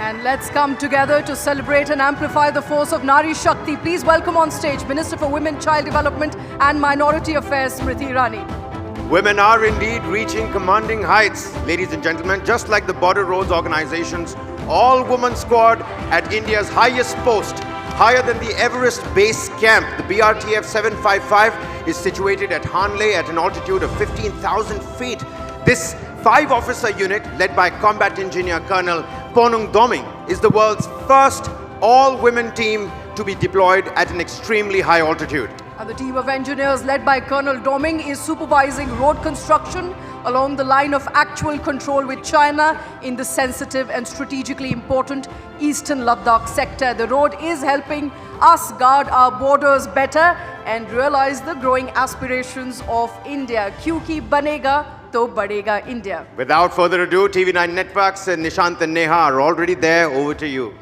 And let's come together to celebrate and amplify the force of Nari Shakti. Please welcome on stage Minister for Women, Child Development and Minority Affairs, Smriti Irani. Women are indeed reaching commanding heights, ladies and gentlemen, just like the Border Roads Organization's all-woman squad at India's highest post, higher than the Everest Base Camp. The BRTF 755 is situated at Hanle at an altitude of 15,000 feet. This 5-officer unit, led by Combat Engineer Colonel Ponung Doming, is the world's first all-women team to be deployed at an extremely high altitude. And the team of engineers led by Colonel Doming is supervising road construction along the line of actual control with China in the sensitive and strategically important Eastern Ladakh sector. The road is helping us guard our borders better and realize the growing aspirations of India. Kyunki banega to badega India. Without further ado, TV9 Networks and Nishant and Neha are already there. Over to you.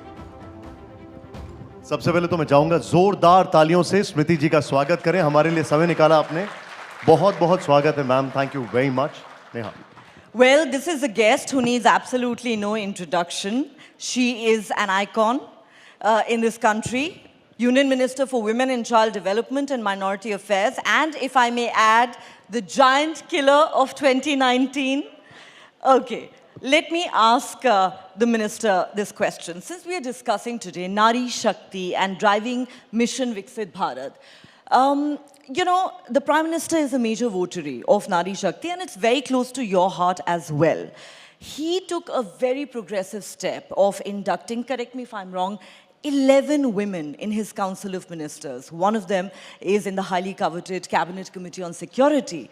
सबसे पहले तो मैं चाहूंगा जोरदार तालियों से स्मृति जी का स्वागत करें. हमारे लिए समय निकाला आपने. बहुत बहुत स्वागत है ma'am. Thank you very much. Neha. Well, this is a guest who needs absolutely no introduction. She is an icon in this country. Union Minister for Women and Child Development and Minority Affairs, and if I may add, the giant killer of 2019. Okay. Let me ask the Minister this question. Since we are discussing today Nari Shakti and driving Mission Viksit Bharat, you know, the Prime Minister is a major votary of Nari Shakti and it's very close to your heart as well. He took a very progressive step of inducting, correct me if I'm wrong, 11 women in his Council of Ministers. One of them is in the highly coveted Cabinet Committee on Security.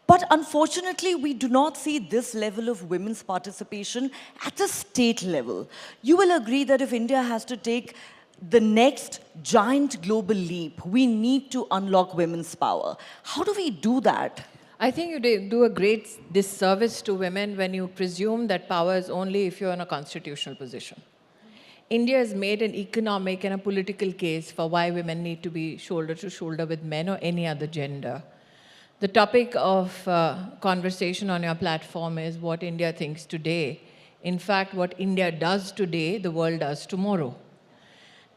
But unfortunately, we do not see this level of women's participation at the state level. You will agree that if India has to take the next giant global leap, we need to unlock women's power. How do we do that? I think you do a great disservice to women when you presume that power is only if you're in a constitutional position. India has made an economic and a political case for why women need to be shoulder to shoulder with men or any other gender. The topic of conversation on your platform is what India thinks today. In fact, what India does today, the world does tomorrow.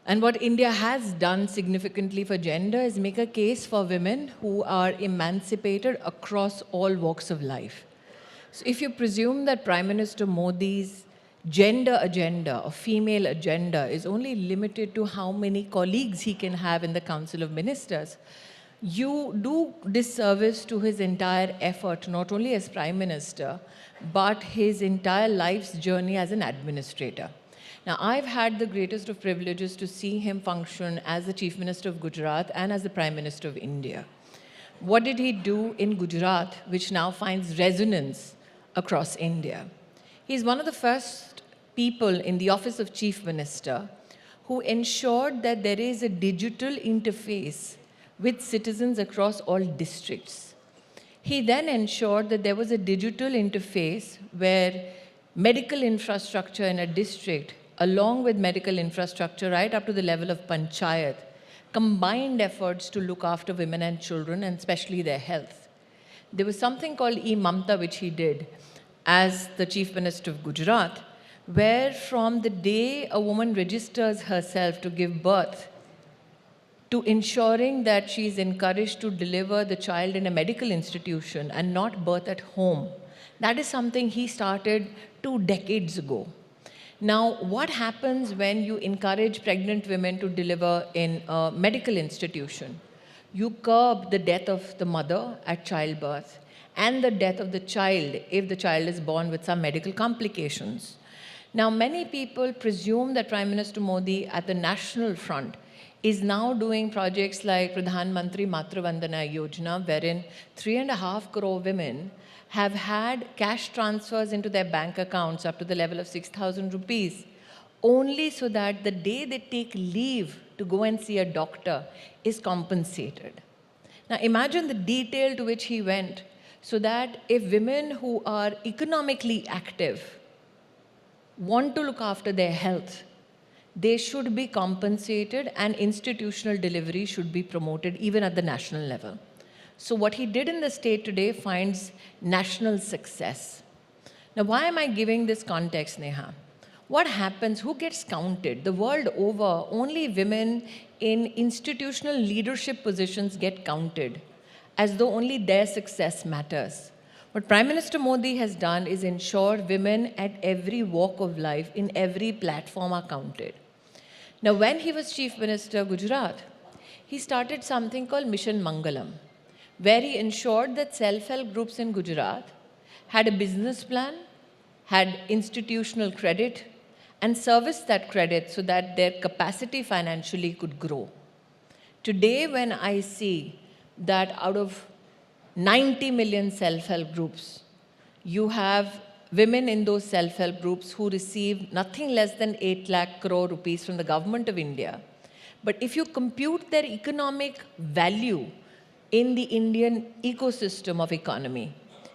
And what India has done significantly for gender is make a case for women who are emancipated across all walks of life. So if you presume that Prime Minister Modi's gender agenda or female agenda is only limited to how many colleagues he can have in the Council of Ministers, you do disservice to his entire effort, not only as Prime Minister, but his entire life's journey as an administrator. Now, I've had the greatest of privileges to see him function as the Chief Minister of Gujarat and as the Prime Minister of India. What did he do in Gujarat, which now finds resonance across India? He's one of the first people in the office of Chief Minister who ensured that there is a digital interface with citizens across all districts. He then ensured that there was a digital interface where medical infrastructure in a district, along with medical infrastructure right up to the level of panchayat, combined efforts to look after women and children, and especially their health. There was something called e-Mamta, which he did as the Chief Minister of Gujarat, where from the day a woman registers herself to give birth, to ensuring that she is encouraged to deliver the child in a medical institution and not birth at home. That is something he started 2 decades ago. Now, what happens when you encourage pregnant women to deliver in a medical institution? You curb the death of the mother at childbirth and the death of the child if the child is born with some medical complications. Now, many people presume that Prime Minister Modi at the national front is now doing projects like Pradhan Mantri Matra Vandana Yojana, wherein 3.5 crore women have had cash transfers into their bank accounts up to the level of 6,000 rupees, only so that the day they take leave to go and see a doctor is compensated. Now imagine the detail to which he went, so that if women who are economically active want to look after their health, they should be compensated and institutional delivery should be promoted even at the national level. So what he did in the state today finds national success. Now, why am I giving this context, Neha? what happens, who gets counted? The world over, only women in institutional leadership positions get counted, as though only their success matters. What Prime Minister Modi has done is ensure women at every walk of life, in every platform, are counted. Now, when he was Chief Minister of Gujarat, he started something called Mission Mangalam, where he ensured that self-help groups in Gujarat had a business plan, had institutional credit, and serviced that credit so that their capacity financially could grow. Today, when I see that out of 90 million self-help groups, you have women in those self-help groups who receive nothing less than 8 lakh crore rupees from the government of India. But if you compute their economic value in the Indian ecosystem of economy,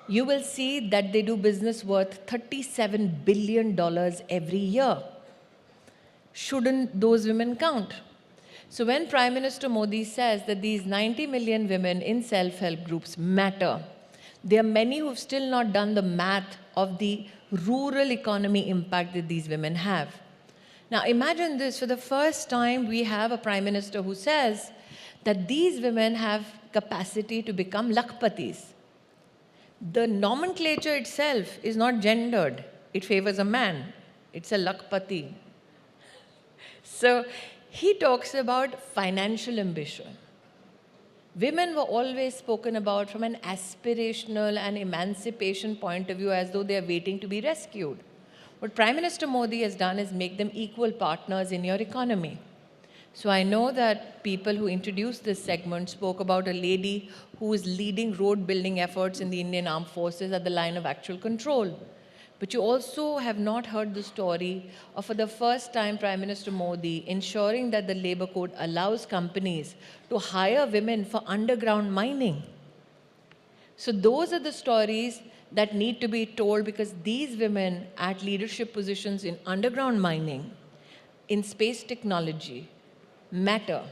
you will see that they do business worth $37 billion every year. Shouldn't those women count? So when Prime Minister Modi says that these 90 million women in self-help groups matter, there are many who've still not done the math of the rural economy impact that these women have. Now imagine this, for the first time we have a Prime Minister who says that these women have capacity to become lakpatis. The nomenclature itself is not gendered. It favors a man. It's a lakpati. So he talks about financial ambition. Women were always spoken about from an aspirational and emancipation point of view, as though they are waiting to be rescued. What Prime Minister Modi has done is make them equal partners in your economy. So I know that people who introduced this segment spoke about a lady who is leading road building efforts in the Indian Armed Forces at the line of actual control. But you also have not heard the story of, for the first time, Prime Minister Modi ensuring that the labor code allows companies to hire women for underground mining. So those are the stories that need to be told, because these women at leadership positions in underground mining, in space technology, matter.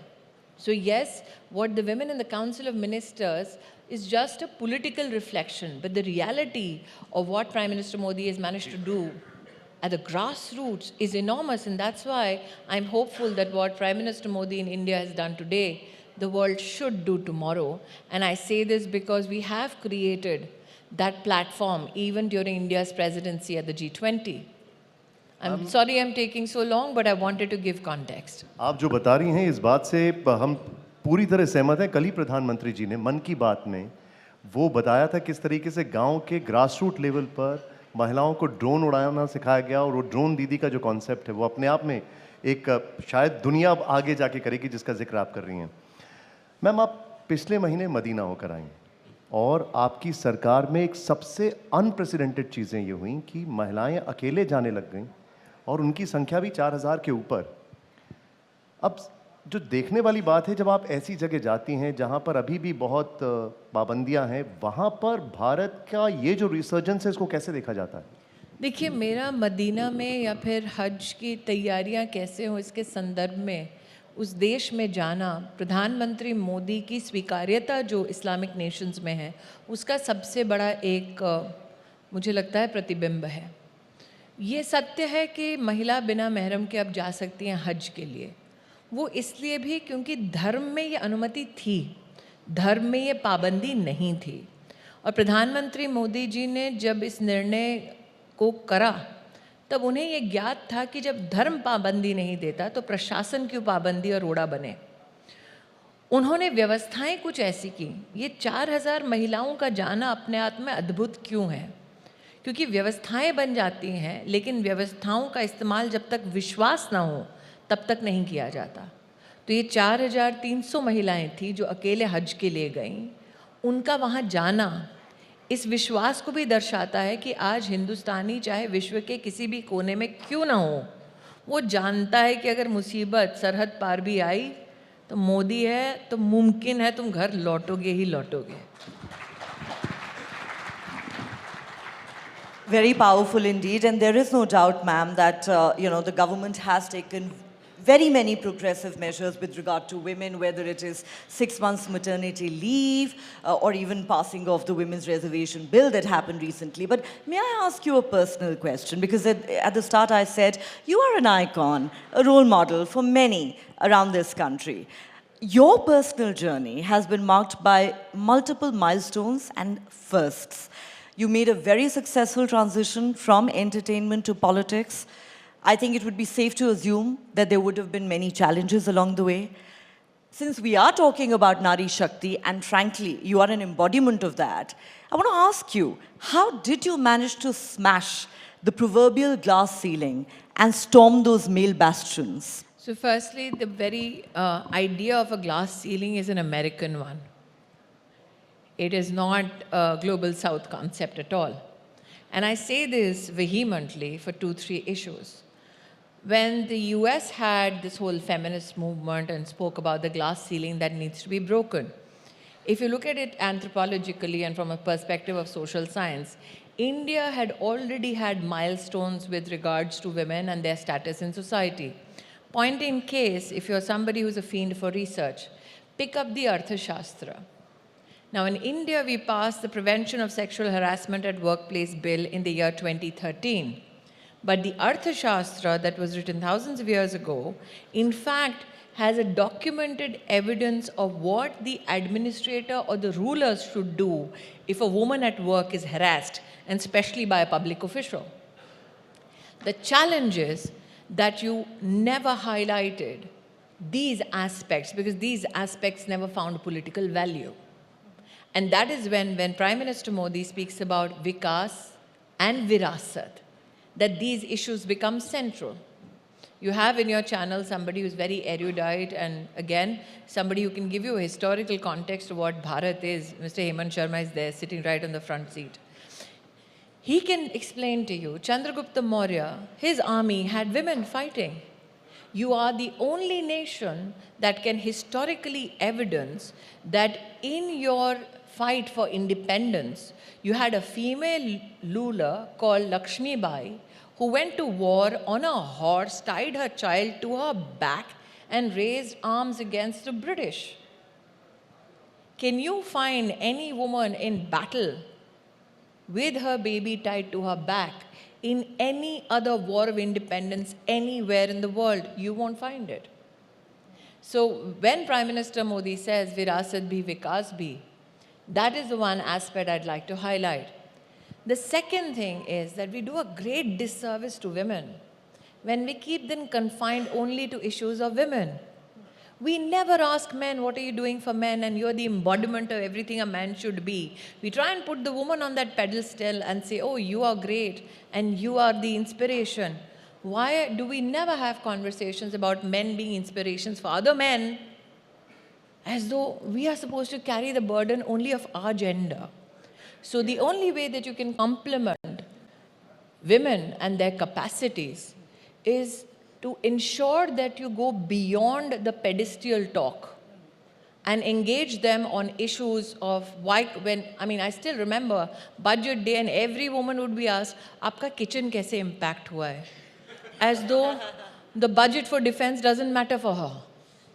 So yes, what the women in the Council of Ministers is just a political reflection, but the reality of what Prime Minister Modi has managed to do at the grassroots is enormous, and that's why I'm hopeful that what Prime Minister Modi in India has done today, the world should do tomorrow. And I say this because we have created that platform even during India's presidency at the G20. I'm sorry I'm taking so long, but I wanted to give context. आप जो बता रही हैं इस बात से हम पूरी तरह सहमत हैं। कल ही प्रधानमंत्री जी ने मन की बात में वो बताया था किस तरीके से गांव के ग्रासरूट लेवल पर महिलाओं को ड्रोन उड़ाना सिखाया गया, और वो ड्रोन दीदी का जो कॉन्सेप्ट है वो अपने आप में एक शायद दुनिया आगे जाके करेगी जिसका जिक्र आप कर रही हैं। मैम, आप पिछले महीने मदीना होकर आई और आपकी सरकार में एक सबसे अनप्रेसिडेंटेड चीज़ें ये हुई कि महिलाएं अकेले जाने लग गईं और उनकी संख्या भी 4000 के ऊपर। अब जो देखने वाली बात है, जब आप ऐसी जगह जाती हैं जहां पर अभी भी बहुत पाबंदियां हैं, वहां पर भारत का ये जो रिसर्जेंस है इसको कैसे देखा जाता है? देखिए, मेरा मदीना में या फिर हज की तैयारियां कैसे हों इसके संदर्भ में उस देश में जाना, प्रधानमंत्री मोदी की स्वीकार्यता जो इस्लामिक नेशंस में है उसका सबसे बड़ा एक मुझे लगता है प्रतिबिंब है। ये सत्य है कि महिला बिना महरम के अब जा सकती हैं हज के लिए। वो इसलिए भी क्योंकि धर्म में ये अनुमति थी, धर्म में ये पाबंदी नहीं थी। और प्रधानमंत्री मोदी जी ने जब इस निर्णय को करा तब उन्हें ये ज्ञात था कि जब धर्म पाबंदी नहीं देता तो प्रशासन क्यों पाबंदी और रोड़ा बने। उन्होंने व्यवस्थाएं कुछ ऐसी की। ये 4000 महिलाओं का जाना अपने आप में अद्भुत क्यों है? क्योंकि व्यवस्थाएं बन जाती हैं, लेकिन व्यवस्थाओं का इस्तेमाल जब तक विश्वास ना हो तब तक नहीं किया जाता। तो ये 4300 महिलाएं थी जो अकेले हज के लिए गईं। उनका वहाँ जाना इस विश्वास को भी दर्शाता है कि आज हिंदुस्तानी चाहे विश्व के किसी भी कोने में क्यों ना हो, वो जानता है कि अगर मुसीबत सरहद पार भी आई तो मोदी है तो मुमकिन है तुम घर लौटोगे ही लौटोगे। Very powerful indeed, and there is no doubt, ma'am, that the government has taken very many progressive measures with regard to women, whether it is 6 months maternity leave or even passing of the women's reservation bill that happened recently. But may I ask you a personal question? Because at the start I said, you are an icon, a role model for many around this country. Your personal journey has been marked by multiple milestones and firsts. You made a very successful transition from entertainment to politics. I think it would be safe to assume that there would have been many challenges along the way. Since we are talking about Nari Shakti, and frankly, you are an embodiment of that, I want to ask you, how did you manage to smash the proverbial glass ceiling and storm those male bastions? So firstly, the very idea of a glass ceiling is an American one. It is not a global south concept at all. And I say this vehemently for 2-3 issues. When the US had this whole feminist movement and spoke about the glass ceiling that needs to be broken, if you look at it anthropologically and from a perspective of social science, India had already had milestones with regards to women and their status in society. Point in case, if you're somebody who's a fiend for research, pick up the Arthashastra. Now in India, we passed the Prevention of Sexual Harassment at Workplace Bill in the year 2013. But the Arthashastra that was written thousands of years ago, in fact, has a documented evidence of what the administrator or the rulers should do if a woman at work is harassed, and especially by a public official. The challenge is that you never highlighted these aspects because these aspects never found political value. And that is when Prime Minister Modi speaks about Vikas and Virasat, that these issues become central. You have in your channel somebody who's very erudite and again, somebody who can give you a historical context of what Bharat is. Mr. Hemant Sharma is there sitting right on the front seat. He can explain to you, Chandragupta Maurya, his army had women fighting. You are the only nation that can historically evidence that in your fight for independence, you had a female ruler called Lakshmi Bai who went to war on a horse, tied her child to her back and raised arms against the British. Can you find any woman in battle with her baby tied to her back in any other war of independence anywhere in the world? You won't find it. So when Prime Minister Modi says Virasat bhi, Vikas bhi, that is the one aspect I'd like to highlight. The second thing is that we do a great disservice to women when we keep them confined only to issues of women. We never ask men, what are you doing for men? And you're the embodiment of everything a man should be. We try and put the woman on that pedestal and say, oh, you are great and you are the inspiration. Why do we never have conversations about men being inspirations for other men as though we are supposed to carry the burden only of our gender? So the only way that you can complement women and their capacities is to ensure that you go beyond the pedestal talk and engage them on issues of why, I still remember budget day and every woman would be asked, "Aapka kitchen kaise impact hua hai?" As though the budget for defense doesn't matter for her.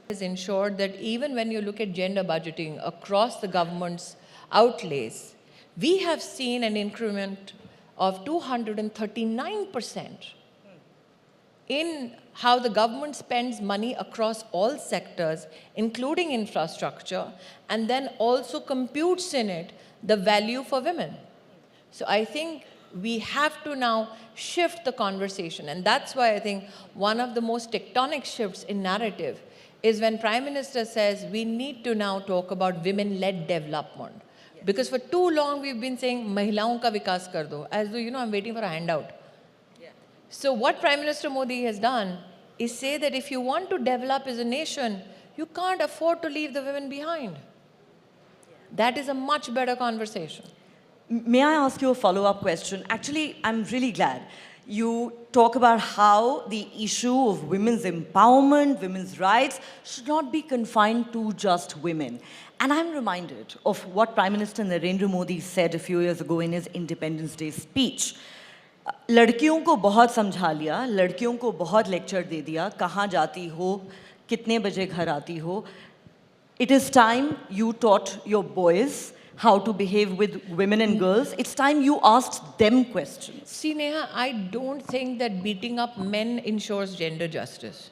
Is ensured that even when you look at gender budgeting across the government's outlays, we have seen an increment of 239% in how the government spends money across all sectors, including infrastructure, and then also computes in it the value for women. So I think we have to now shift the conversation. And that's why I think one of the most tectonic shifts in narrative is when Prime Minister says we need to now talk about women-led development. Because for too long we've been saying, Mahilaon ka vikas kar do, as though, I'm waiting for a handout. Yeah. So what Prime Minister Modi has done is say that if you want to develop as a nation, you can't afford to leave the women behind. Yeah. That is a much better conversation. May I ask you a follow-up question? Actually, I'm really glad you talk about how the issue of women's empowerment, women's rights should not be confined to just women. And I'm reminded of what Prime Minister Narendra Modi said a few years ago in his Independence Day speech. लड़कियों को बहुत समझा लिया, लड़कियों को बहुत lecture दे दिया, कहाँ जाती हो, कितने बजे घर आती हो. It is time you taught your boys how to behave with women and girls. It's time you asked them questions. See, Neha, I don't think that beating up men ensures gender justice.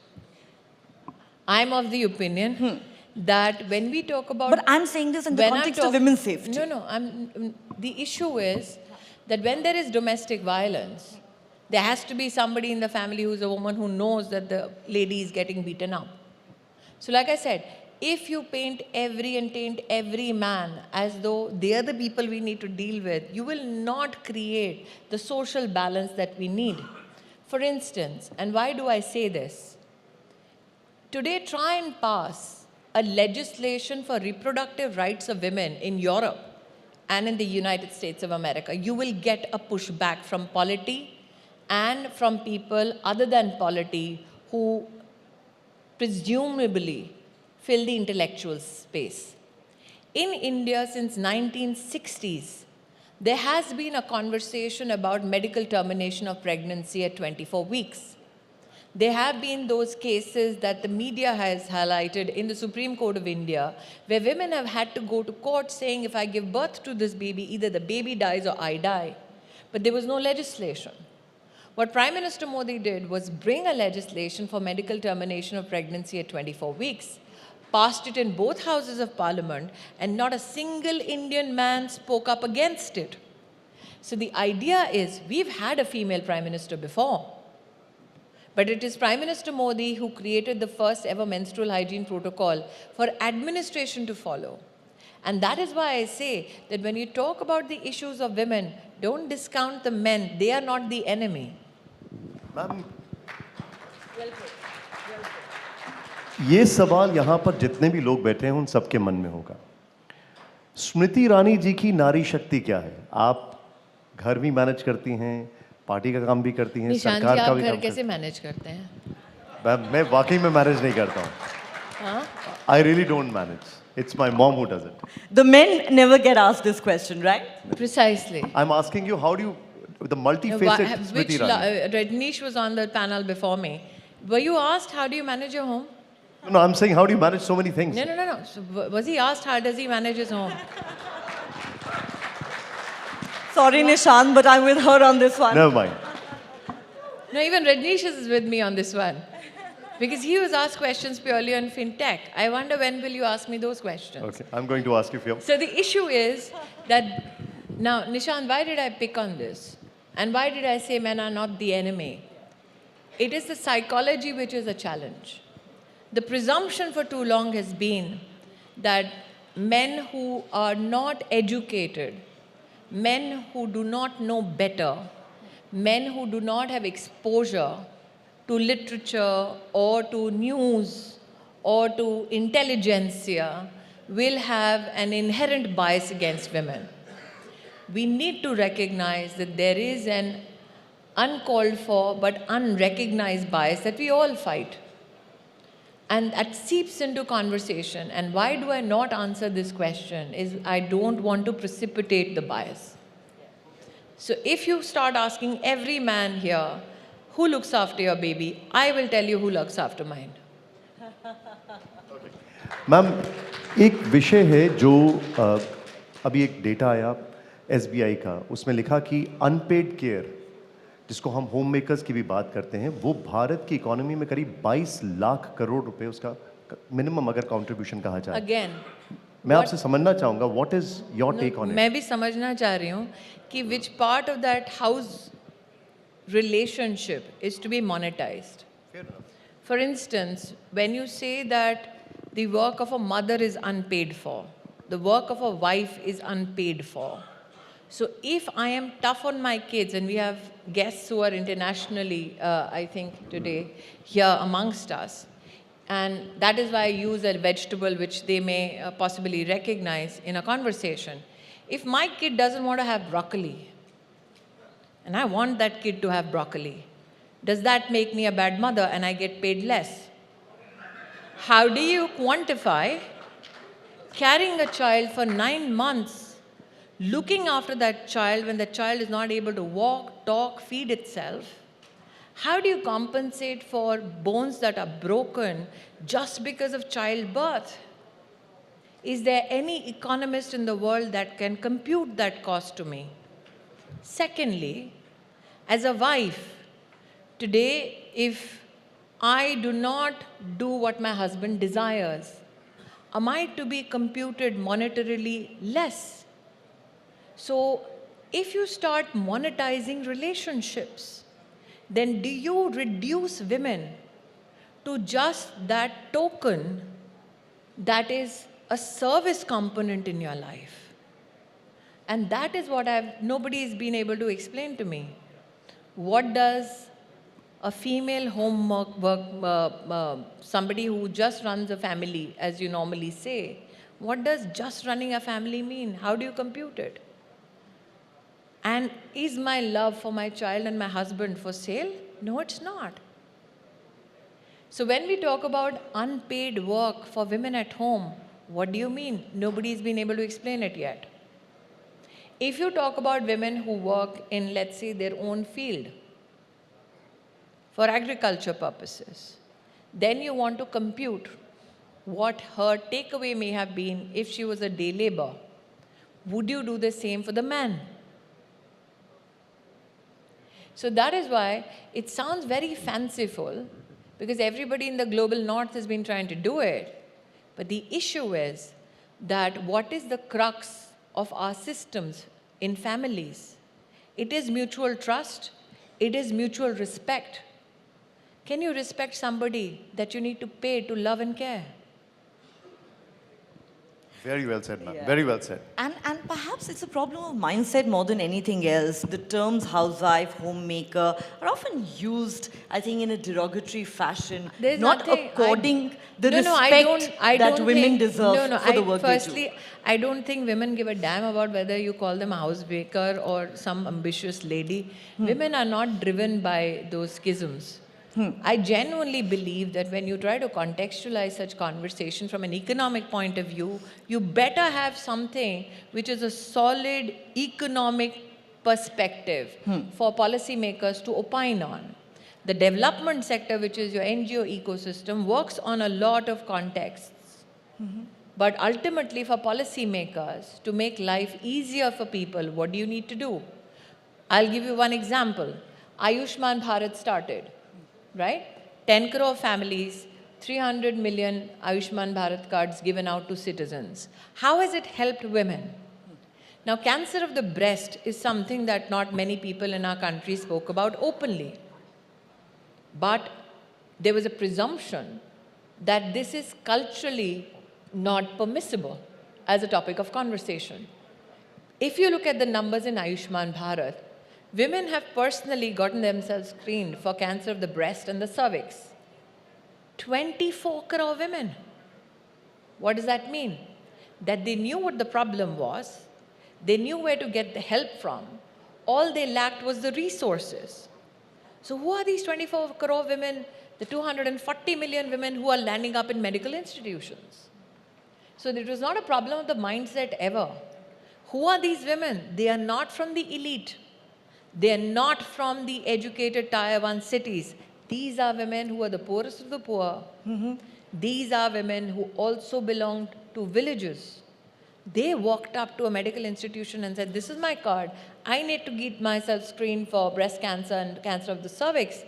I'm of the opinion that when we talk about... But I'm saying this in the when I'm context of talk- women's safety. No, the issue is that when there is domestic violence, there has to be somebody in the family who's a woman who knows that the lady is getting beaten up. So like I said, if you paint and taint every man as though they are the people we need to deal with, you will not create the social balance that we need. For instance, and why do I say this? Today, try and pass a legislation for reproductive rights of women in Europe and in the United States of America. You will get a pushback from polity and from people other than polity who presumably fill the intellectual space. In India, since 1960s, there has been a conversation about medical termination of pregnancy at 24 weeks. There have been those cases that the media has highlighted in the Supreme Court of India, where women have had to go to court saying, if I give birth to this baby, either the baby dies or I die. But there was no legislation. What Prime Minister Modi did was bring a legislation for medical termination of pregnancy at 24 weeks, passed it in both houses of parliament, and not a single Indian man spoke up against it. So the idea is, we've had a female Prime Minister before, but it is Prime Minister Modi who created the first ever menstrual hygiene protocol for administration to follow. And that is why I say that when you talk about the issues of women, don't discount the men. They are not the enemy. Ma'am, ये सवाल यहाँ पर जितने भी लोग बैठे हैं उन सबके मन में होगा. स्मृति ईरानी जी की नारी शक्ति क्या है? आप घर भी मैनेज करती हैं, पार्टी का काम भी करती हैं, सरकार का भी काम करती हैं. घर कैसे मैनेज करते हैं? मैं वाकई में मैनेज नहीं करता हूँ. I really don't manage. It's my mom who does it. The men never get asked this question, right? Precisely. I'm asking you, how do you, the multifaceted Smriti Irani. Rajneesh was on the panel before me. Were you asked, how do you manage your home? No, I'm saying, how do you manage so many things? No. So, was he asked, how does he manage his home? Sorry, Nishan, but I'm with her on this one. Never mind. No, even Rajneesh is with me on this one. Because he was asked questions purely on fintech. I wonder when will you ask me those questions? Okay, I'm going to ask you for. So the issue is that, now Nishan, why did I pick on this? And why did I say men are not the enemy? It is the psychology which is a challenge. The presumption for too long has been that men who are not educated, men who do not know better, men who do not have exposure to literature or to news or to intelligentsia will have an inherent bias against women. We need to recognize that there is an uncalled for but unrecognized bias that we all fight. And that seeps into conversation. And why do I not answer this question is I don't want to precipitate the bias. So if you start asking every man here, who looks after your baby? I will tell you who looks after mine. Ma'am, एक विषय है जो अभी एक data आया SBI का, उसमें लिखा कि अनपेड केयर, जिसको हम होम मेकर्स की भी बात करते हैं, वो भारत की इकोनॉमी में करीब 22 लाख करोड़ रुपए उसका मिनिमम अगर कंट्रीब्यूशन कहा जाए. Again, मैं आपसे समझना चाहूँगा, what is your take on it? मैं भी समझना चाह रही हूँ कि which part of that house relationship is to be monetized. For instance, when you say that the work of a mother is unpaid for, the work of a wife is unpaid for. So if I am tough on my kids, and we have guests who are internationally, I think today, here amongst us, and that is why I use a vegetable which they may possibly recognize in a conversation. If my kid doesn't want to have broccoli, and I want that kid to have broccoli, does that make me a bad mother and I get paid less? How do you quantify carrying a child for 9 months looking after that child when the child is not able to walk, talk, feed itself? How do you compensate for bones that are broken just because of childbirth? Is there any economist in the world that can compute that cost to me? Secondly, as a wife, today, if I do not do what my husband desires, am I to be computed monetarily less? So, if you start monetizing relationships, then do you reduce women to just that token that is a service component in your life? And that is what nobody has been able to explain to me. What does a female somebody who just runs a family, as you normally say, what does just running a family mean? How do you compute it? And is my love for my child and my husband for sale? No, it's not. So when we talk about unpaid work for women at home, what do you mean? Nobody's been able to explain it yet. If you talk about women who work in, let's say, their own field for agriculture purposes, then you want to compute what her takeaway may have been if she was a day labor. Would you do the same for the man? So that is why it sounds very fanciful, because everybody in the global north has been trying to do it. But the issue is that what is the crux of our systems in families? It is mutual trust. It is mutual respect. Can you respect somebody that you need to pay to love and care? Very well said, ma'am. Very well said. And perhaps it's a problem of mindset more than anything else. The terms housewife, homemaker are often used, I think, in a derogatory fashion, There's not nothing, according the No, respect I that don't women think, deserve for the work firstly, they do. I don't think women give a damn about whether you call them a housemaker or some ambitious lady. Women are not driven by those schisms. I genuinely believe that when you try to contextualize such conversation from an economic point of view, you better have something which is a solid economic perspective for policymakers to opine on. The development sector, which is your NGO ecosystem, works on a lot of contexts. But ultimately, for policymakers to make life easier for people, what do you need to do? I'll give you one example. Ayushman Bharat started, right? 10 crore families, 300 million Ayushman Bharat cards given out to citizens. How has it helped women? Now, cancer of the breast is something that not many people in our country spoke about openly. But there was a presumption that this is culturally not permissible as a topic of conversation. If you look at the numbers in Ayushman Bharat, women have personally gotten themselves screened for cancer of the breast and the cervix. 24 crore women. What does that mean? That they knew what the problem was, they knew where to get the help from, all they lacked was the resources. So who are these 24 crore women, the 240 million women who are landing up in medical institutions? So it was not a problem of the mindset ever. Who are these women? They are not from the elite. They are not from the educated Tier 1 cities. These are women who are the poorest of the poor. These are women who also belonged to villages. They walked up to a medical institution and said, this is my card. I need to get myself screened for breast cancer and cancer of the cervix.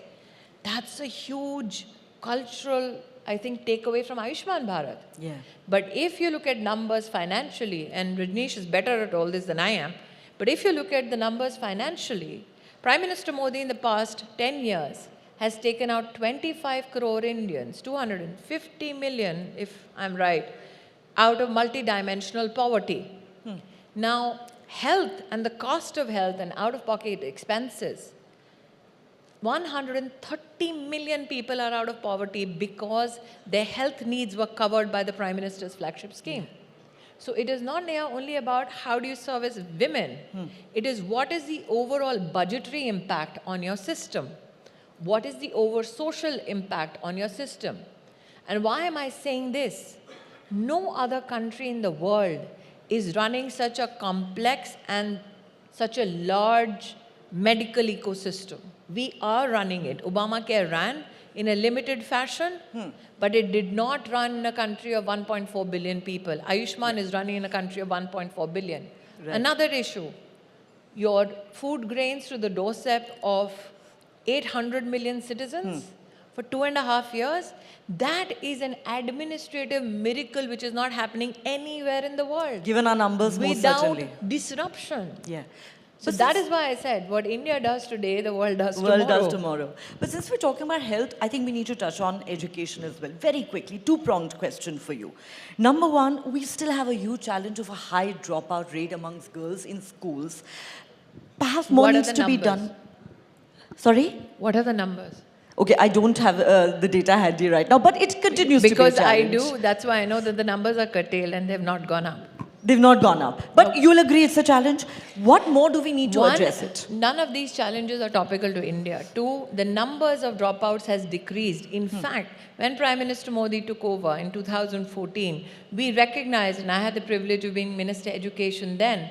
That's a huge cultural, I think, takeaway from Ayushman Bharat. Yeah. But if you look at numbers financially, and Rajneesh is better at all this than I am, but if you look at the numbers financially, Prime Minister Modi in the past 10 years has taken out 25 crore Indians, 250 million, if I'm right, out of multidimensional poverty. Now, health and the cost of health and out-of-pocket expenses, 130 million people are out of poverty because their health needs were covered by the Prime Minister's flagship scheme. So it is not now only about how do you service women, it is what is the overall budgetary impact on your system? What is the over social impact on your system? And why am I saying this? No other country in the world is running such a complex and such a large medical ecosystem. We are running it. Obamacare ran in a limited fashion, but it did not run in a country of 1.4 billion people. Ayushman is running in a country of 1.4 billion. Right. Another issue, your food grains to the doorstep of 800 million citizens for 2.5 years, that is an administrative miracle which is not happening anywhere in the world. Given our numbers, most Without certainly. disruption. Yeah. So that is why I said, what India does today, the world does The world tomorrow. does tomorrow. But since we're talking about health, I think we need to touch on education as well. Very quickly, two-pronged question for you. Number one, we still have a huge challenge of a high dropout rate amongst girls in schools. Perhaps more What are needs the to be numbers? done. Sorry? What are the numbers? Okay, I don't have the data handy right now, but it continues Because to be a I challenge. do, that's why I know that the numbers are curtailed and they've not gone up. They've not gone up. But you'll agree it's a challenge. What more do we need to One, address it? none of these challenges are topical to India. Two, the numbers of dropouts has decreased. In fact, when Prime Minister Modi took over in 2014, we recognized, and I had the privilege of being Minister Education then,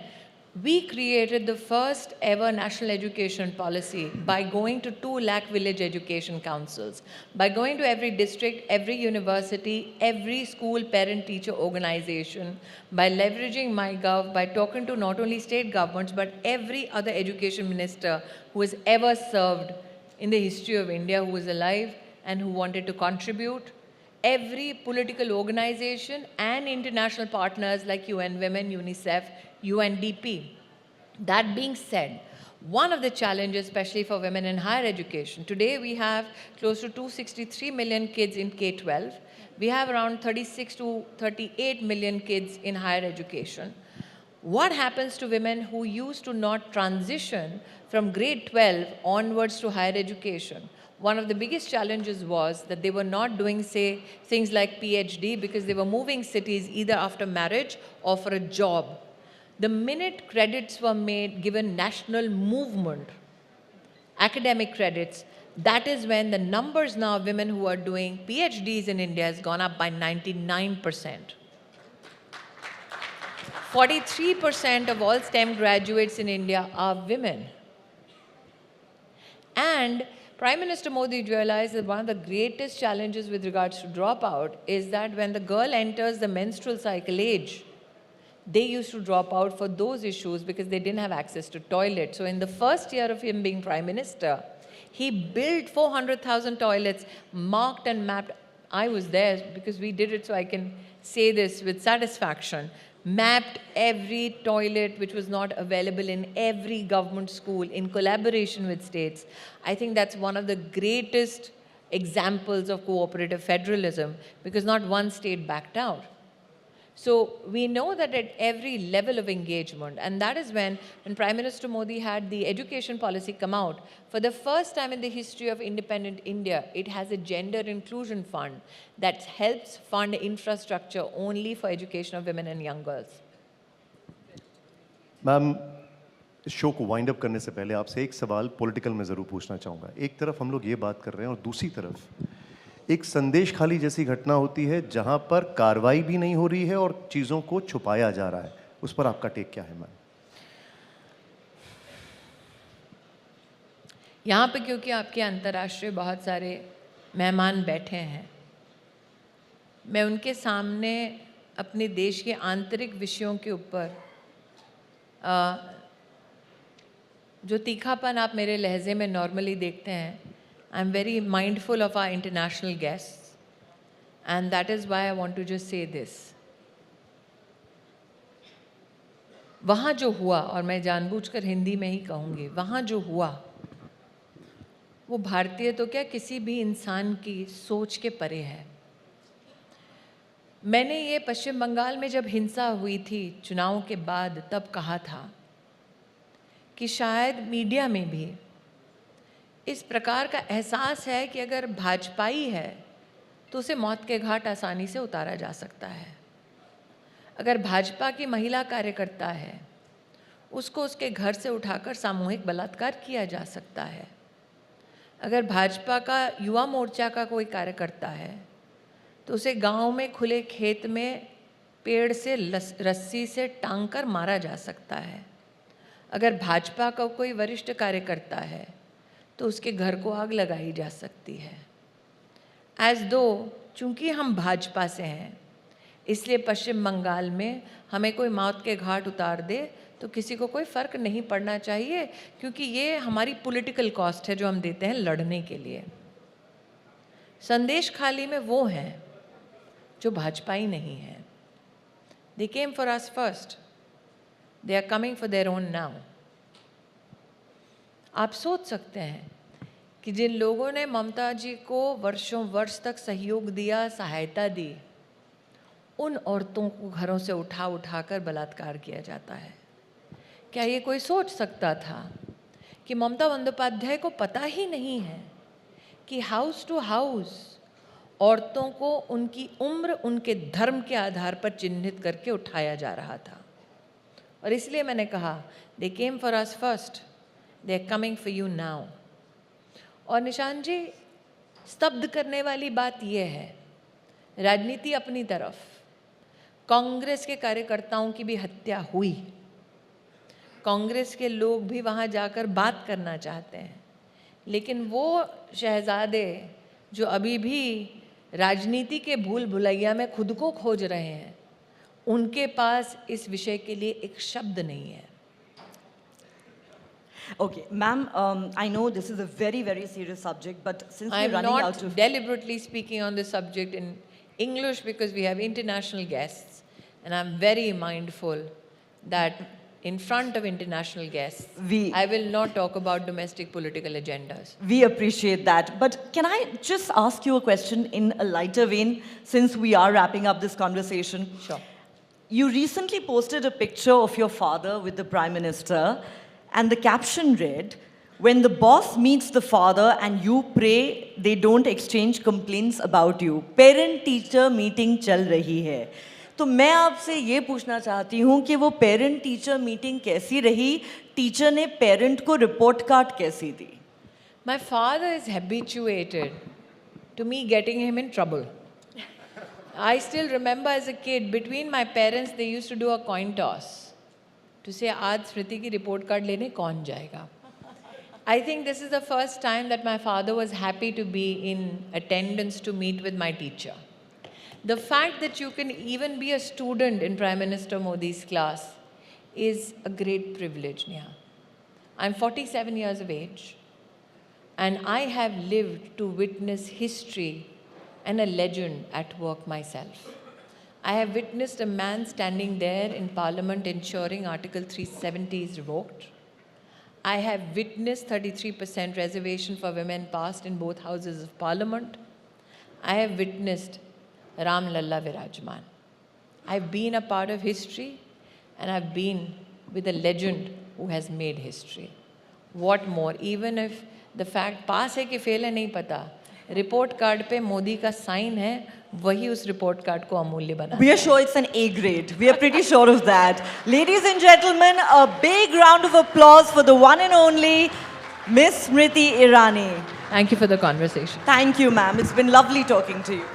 we created the first ever national education policy by going to 2 lakh village education councils, by going to every district, every university, every school parent-teacher organization, by leveraging MyGov, by talking to not only state governments, but every other education minister who has ever served in the history of India, who is alive and who wanted to contribute, every political organization and international partners like UN Women, UNICEF, UNDP. That being said, one of the challenges, especially for women in higher education, today we have close to 263 million kids in K-12. We have around 36 to 38 million kids in higher education. What happens to women who used to not transition from grade 12 onwards to higher education? One of the biggest challenges was that they were not doing, say, things like PhD because they were moving cities either after marriage or for a job. The minute credits were made, given national movement, academic credits, that is when the numbers now of women who are doing PhDs in India has gone up by 99%. 43% of all STEM graduates in India are women. And Prime Minister Modi realized that one of the greatest challenges with regards to dropout is that when the girl enters the menstrual cycle age, they used to drop out for those issues because they didn't have access to toilets. So in the first year of him being Prime Minister, he built 400,000 toilets, marked and mapped. I was there because we did it, so I can say this with satisfaction. Mapped every toilet which was not available in every government school in collaboration with states. I think that's one of the greatest examples of cooperative federalism because not one state backed out. So we know that at every level of engagement, and that is when Prime Minister Modi had the education policy come out, for the first time in the history of independent India, it has a gender inclusion fund that helps fund infrastructure only for education of women and young girls. Ma'am, इस show को wind up करने से पहले आपसे एक सवाल political में ज़रूर पूछना चाहूँगा. एक तरफ हम लोग ये बात कर रहे हैं और दूसरी तरफ एक संदेश खाली जैसी घटना होती है जहां पर कार्रवाई भी नहीं हो रही है और चीज़ों को छुपाया जा रहा है. उस पर आपका टेक क्या है मैम? यहाँ पे क्योंकि आपके अंतर्राष्ट्रीय बहुत सारे मेहमान बैठे हैं, मैं उनके सामने अपने देश के आंतरिक विषयों के ऊपर जो तीखापन आप मेरे लहजे में नॉर्मली देखते हैं, I'm very mindful of our international guests, and that is why I want to just say this. वहाँ जो हुआ, और मैं जानबूझकर हिंदी में ही कहूँगी, वहाँ जो हुआ वो भारतीय तो क्या किसी भी इंसान की सोच के परे है. मैंने ये पश्चिम बंगाल में जब हिंसा हुई थी चुनाव के बाद तब कहा था कि शायद मीडिया में भी इस प्रकार का एहसास है कि अगर भाजपाई है तो उसे मौत के घाट आसानी से उतारा जा सकता है. अगर भाजपा की महिला कार्यकर्ता है उसको उसके घर से उठाकर सामूहिक बलात्कार किया जा सकता है. अगर भाजपा का युवा मोर्चा का कोई कार्यकर्ता है तो उसे गांव में खुले खेत में पेड़ से रस्सी से टांग कर मारा जा सकता है। अगर भाजपा का कोई वरिष्ठ कार्यकर्ता है तो उसके घर को आग लगाई जा सकती है। एज दो चूंकि हम भाजपा से हैं इसलिए पश्चिम बंगाल में हमें कोई मौत के घाट उतार दे तो किसी को कोई फ़र्क नहीं पड़ना चाहिए, क्योंकि ये हमारी पॉलिटिकल कॉस्ट है जो हम देते हैं लड़ने के लिए। संदेश खाली में वो हैं जो भाजपाई नहीं हैं। They came for us first. They are coming for their own now. आप सोच सकते हैं कि जिन लोगों ने ममता जी को वर्षों वर्ष तक सहयोग दिया, सहायता दी, उन औरतों को घरों से उठा उठा कर बलात्कार किया जाता है। क्या ये कोई सोच सकता था कि ममता बंदोपाध्याय को पता ही नहीं है कि हाउस टू हाउस औरतों को उनकी उम्र, उनके धर्म के आधार पर चिन्हित करके उठाया जा रहा था। और इसलिए मैंने कहा they came for us first, they are coming for you now. और निशान जी, स्तब्ध करने वाली बात यह है, राजनीति अपनी तरफ, कांग्रेस के कार्यकर्ताओं की भी हत्या हुई। कांग्रेस के लोग भी वहाँ जाकर बात करना चाहते हैं, लेकिन वो शहजादे जो अभी भी राजनीति के भूल भुलैया में खुद को खोज रहे हैं, उनके पास इस विषय के लिए एक शब्द नहीं है। Okay, ma'am, I know this is a very, very serious subject, but since I we're am running not out of... deliberately speaking on this subject in English because we have international guests, and I'm very mindful that in front of international guests, I will not talk about domestic political agendas. We appreciate that. But can I just ask you a question in a lighter vein, since we are wrapping up this conversation? Sure. You recently posted a picture of your father with the Prime Minister, and the caption read, "When the boss meets the father and you pray, they don't exchange complaints about you. Parent-teacher meeting चल रही है." तो मैं आपसे ये पूछना चाहती हूँ कि वो पेरेंट टीचर मीटिंग कैसी रही, टीचर ने पेरेंट को रिपोर्ट कार्ड कैसी दी? My father is habituated to me getting him in trouble. I still remember as a kid, between my parents, they used to do a coin toss to say, आज स्मृति की report card लेने कौन जाएगा? I think this is the first time that my father was happy to be in attendance to meet with my teacher. The fact that you can even be a student in Prime Minister Modi's class is a great privilege, Neha. I'm 47 years of age, and I have lived to witness history and a legend at work myself. I have witnessed a man standing there in Parliament ensuring Article 370 is revoked. I have witnessed 33% reservation for women passed in both houses of Parliament. I have witnessed Ram Lalla Virajman. I've been a part of history, and I've been with a legend who has made history. What more? Even if the fact pass है कि fail है नहीं पता, report card पे मोदी का sign है, वही उस report card को अमूल्य बना. We are sure it's an A grade. We are pretty sure of that. Ladies and gentlemen, a big round of applause for the one and only Miss Smriti Irani. Thank you for the conversation. Thank you, ma'am. It's been lovely talking to you.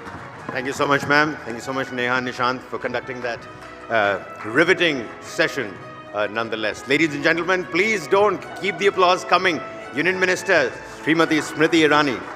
Thank you so much, ma'am. Thank you so much, Neha and Nishant, for conducting that riveting session nonetheless. Ladies and gentlemen, please don't keep the applause coming. Union Minister Srimati Smriti Irani.